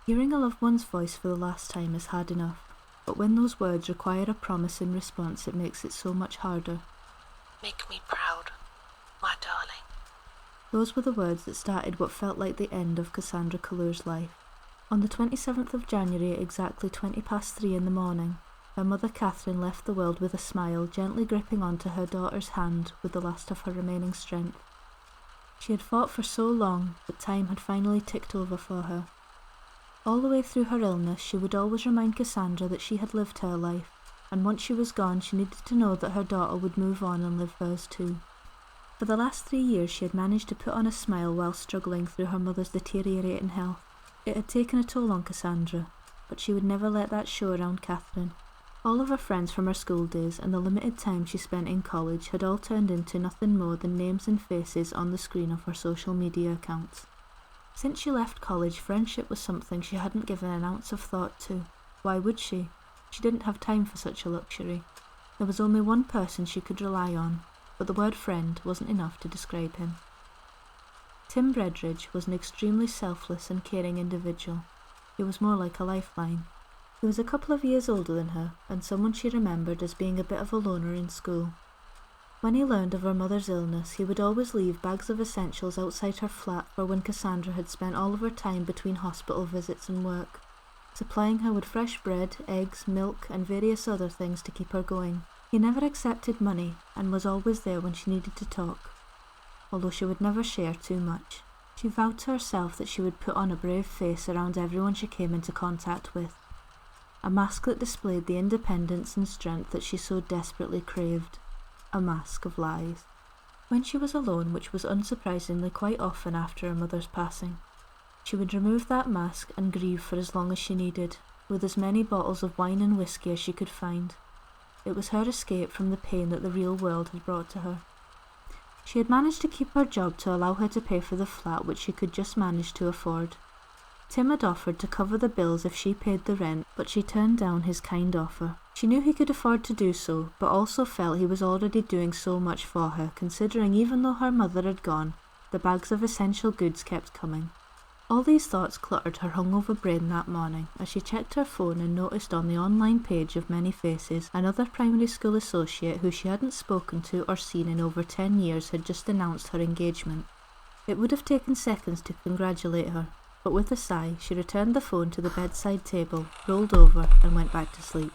Hearing a loved one's voice for the last time is hard enough, but when those words require a promise in response, it makes it so much harder. Make me proud, my darling. Those were the words that started what felt like the end of Cassandra Kalur's life. On the 27th of January at exactly 3:20 in the morning, her mother Catherine left the world with a smile, gently gripping onto her daughter's hand with the last of her remaining strength. She had fought for so long, but time had finally ticked over for her. All the way through her illness, she would always remind Cassandra that she had lived her life, and once she was gone, she needed to know that her daughter would move on and live hers too. For the last 3 years, she had managed to put on a smile while struggling through her mother's deteriorating health. It had taken a toll on Cassandra, but she would never let that show around Catherine. All of her friends from her school days and the limited time she spent in college had all turned into nothing more than names and faces on the screen of her social media accounts. Since she left college, friendship was something she hadn't given an ounce of thought to. Why would she? She didn't have time for such a luxury. There was only one person she could rely on, but the word friend wasn't enough to describe him. Tim Bredridge was an extremely selfless and caring individual. He was more like a lifeline. He was a couple of years older than her, and someone she remembered as being a bit of a loner in school. When he learned of her mother's illness, he would always leave bags of essentials outside her flat for when Cassandra had spent all of her time between hospital visits and work, supplying her with fresh bread, eggs, milk, and various other things to keep her going. He never accepted money, and was always there when she needed to talk, although she would never share too much. She vowed to herself that she would put on a brave face around everyone she came into contact with, a mask that displayed the independence and strength that she so desperately craved, a mask of lies. When she was alone, which was unsurprisingly quite often after her mother's passing, she would remove that mask and grieve for as long as she needed, with as many bottles of wine and whiskey as she could find. It was her escape from the pain that the real world had brought to her. She had managed to keep her job to allow her to pay for the flat which she could just manage to afford. Tim had offered to cover the bills if she paid the rent, but she turned down his kind offer. She knew he could afford to do so, but also felt he was already doing so much for her, considering even though her mother had gone, the bags of essential goods kept coming. All these thoughts cluttered her hungover brain that morning as she checked her phone and noticed on the online page of Many Faces another primary school associate who she hadn't spoken to or seen in over 10 years had just announced her engagement. It would have taken seconds to congratulate her, but with a sigh she returned the phone to the bedside table, rolled over and went back to sleep.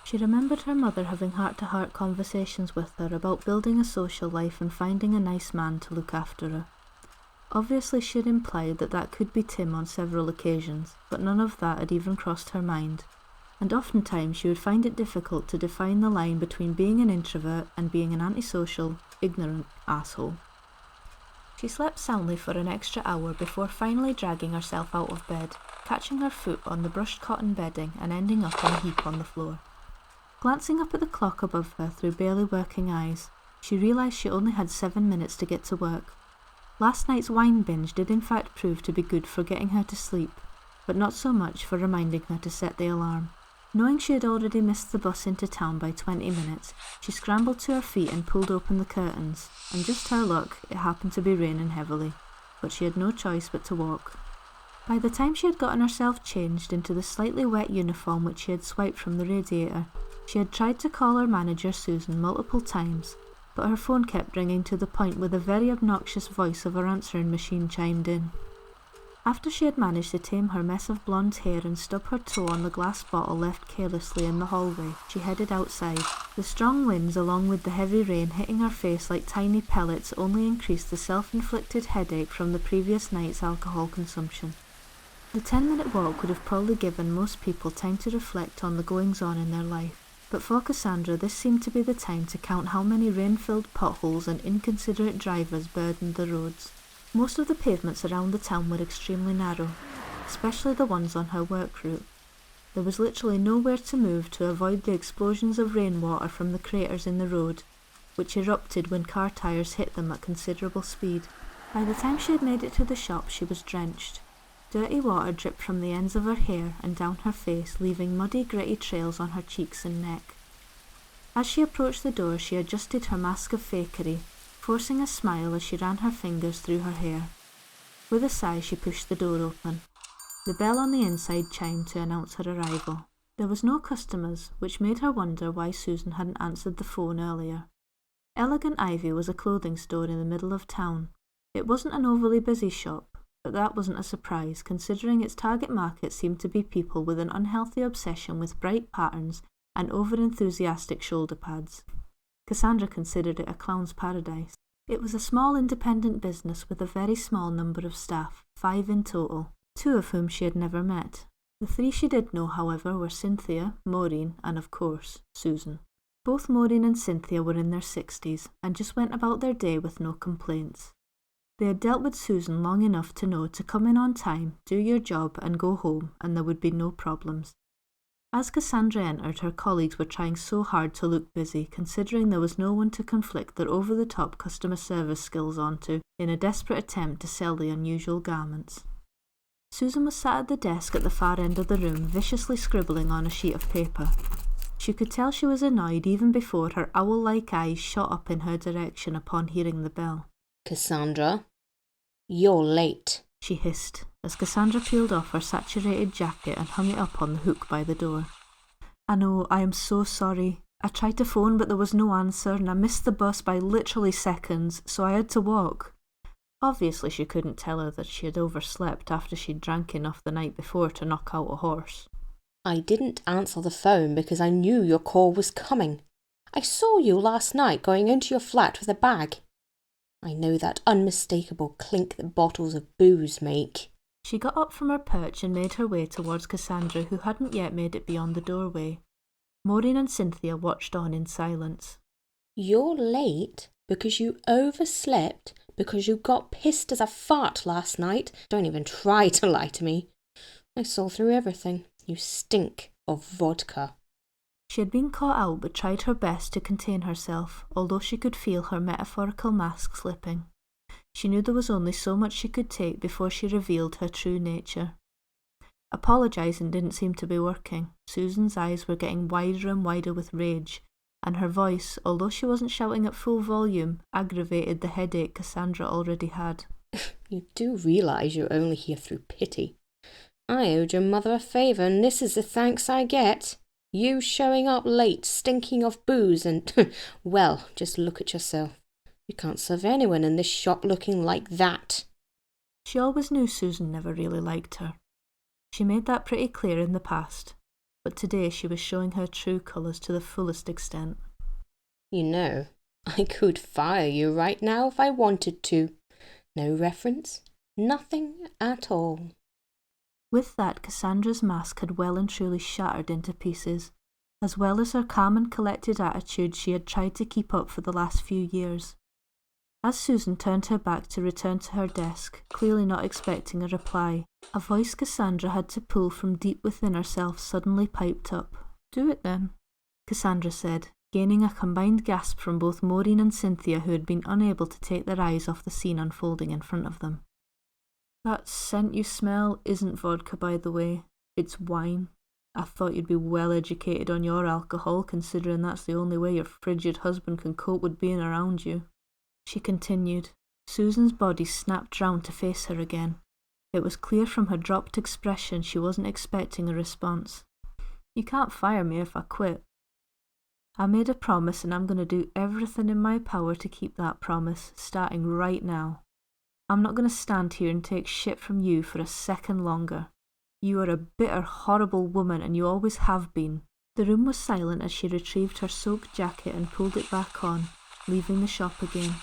She remembered her mother having heart-to-heart conversations with her about building a social life and finding a nice man to look after her. Obviously she had implied that that could be Tim on several occasions, but none of that had even crossed her mind, and oftentimes she would find it difficult to define the line between being an introvert and being an antisocial, ignorant asshole. She slept soundly for an extra hour before finally dragging herself out of bed, catching her foot on the brushed cotton bedding and ending up in a heap on the floor. Glancing up at the clock above her through barely working eyes, she realised she only had 7 minutes to get to work. Last night's wine binge did in fact prove to be good for getting her to sleep, but not so much for reminding her to set the alarm. Knowing she had already missed the bus into town by 20 minutes, she scrambled to her feet and pulled open the curtains, and just her luck, it happened to be raining heavily, but she had no choice but to walk. By the time she had gotten herself changed into the slightly wet uniform which she had swiped from the radiator, she had tried to call her manager Susan multiple times, but her phone kept ringing to the point where the very obnoxious voice of her answering machine chimed in. After she had managed to tame her mess of blonde hair and stub her toe on the glass bottle left carelessly in the hallway, she headed outside. The strong winds along with the heavy rain hitting her face like tiny pellets only increased the self-inflicted headache from the previous night's alcohol consumption. The 10-minute walk would have probably given most people time to reflect on the goings-on in their life. But for Cassandra, this seemed to be the time to count how many rain-filled potholes and inconsiderate drivers burdened the roads. Most of the pavements around the town were extremely narrow, especially the ones on her work route. There was literally nowhere to move to avoid the explosions of rainwater from the craters in the road, which erupted when car tires hit them at considerable speed. By the time she had made it to the shop, she was drenched. Dirty water dripped from the ends of her hair and down her face, leaving muddy, gritty trails on her cheeks and neck. As she approached the door, she adjusted her mask of fakery, forcing a smile as she ran her fingers through her hair. With a sigh, she pushed the door open. The bell on the inside chimed to announce her arrival. There was no customers, which made her wonder why Susan hadn't answered the phone earlier. Elegant Ivy was a clothing store in the middle of town. It wasn't an overly busy shop, but that wasn't a surprise, considering its target market seemed to be people with an unhealthy obsession with bright patterns and over-enthusiastic shoulder pads. Cassandra considered it a clown's paradise. It was a small independent business with a very small number of staff, 5 in total, 2 of whom she had never met. The 3 she did know, however, were Cynthia, Maureen, and of course, Susan. Both Maureen and Cynthia were in their 60s and just went about their day with no complaints. They had dealt with Susan long enough to know to come in on time, do your job and go home, and there would be no problems. As Cassandra entered, her colleagues were trying so hard to look busy, considering there was no one to conflict their over-the-top customer service skills onto in a desperate attempt to sell the unusual garments. Susan was sat at the desk at the far end of the room, viciously scribbling on a sheet of paper. She could tell she was annoyed even before her owl-like eyes shot up in her direction upon hearing the bell. "Cassandra, you're late," she hissed, as Cassandra peeled off her saturated jacket and hung it up on the hook by the door. "I know, I am so sorry. I tried to phone but there was no answer and I missed the bus by literally seconds, so I had to walk." Obviously she couldn't tell her that she had overslept after she'd drank enough the night before to knock out a horse. "I didn't answer the phone because I knew your call was coming. I saw you last night going into your flat with a bag. I know that unmistakable clink that bottles of booze make." She got up from her perch and made her way towards Cassandra, who hadn't yet made it beyond the doorway. Maureen and Cynthia watched on in silence. "You're late because you overslept, because you got pissed as a fart last night. Don't even try to lie to me. I saw through everything. You stink of vodka." She had been caught out but tried her best to contain herself, although she could feel her metaphorical mask slipping. She knew there was only so much she could take before she revealed her true nature. Apologising didn't seem to be working. Susan's eyes were getting wider and wider with rage, and her voice, although she wasn't shouting at full volume, aggravated the headache Cassandra already had. "You do realise you're only here through pity. I owed your mother a favour, and this is the thanks I get. You showing up late, stinking of booze, and, well, just look at yourself. You can't serve anyone in this shop looking like that." She always knew Susan never really liked her. She made that pretty clear in the past, but today she was showing her true colours to the fullest extent. "You know, I could fire you right now if I wanted to. No reference, nothing at all." With that, Cassandra's mask had well and truly shattered into pieces, as well as her calm and collected attitude she had tried to keep up for the last few years. As Susan turned her back to return to her desk, clearly not expecting a reply, a voice Cassandra had to pull from deep within herself suddenly piped up. "Do it then," Cassandra said, gaining a combined gasp from both Maureen and Cynthia, who had been unable to take their eyes off the scene unfolding in front of them. "That scent you smell isn't vodka, by the way. It's wine. I thought you'd be well educated on your alcohol, considering that's the only way your frigid husband can cope with being around you," she continued. Susan's body snapped round to face her again. It was clear from her dropped expression she wasn't expecting a response. "You can't fire me if I quit. I made a promise and I'm going to do everything in my power to keep that promise, starting right now. I'm not going to stand here and take shit from you for a second longer. You are a bitter, horrible woman and you always have been." The room was silent as she retrieved her soaked jacket and pulled it back on, leaving the shop again.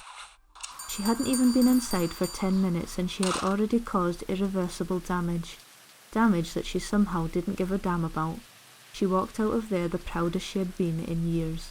She hadn't even been inside for 10 minutes and she had already caused irreversible damage. Damage that she somehow didn't give a damn about. She walked out of there the proudest she had been in years.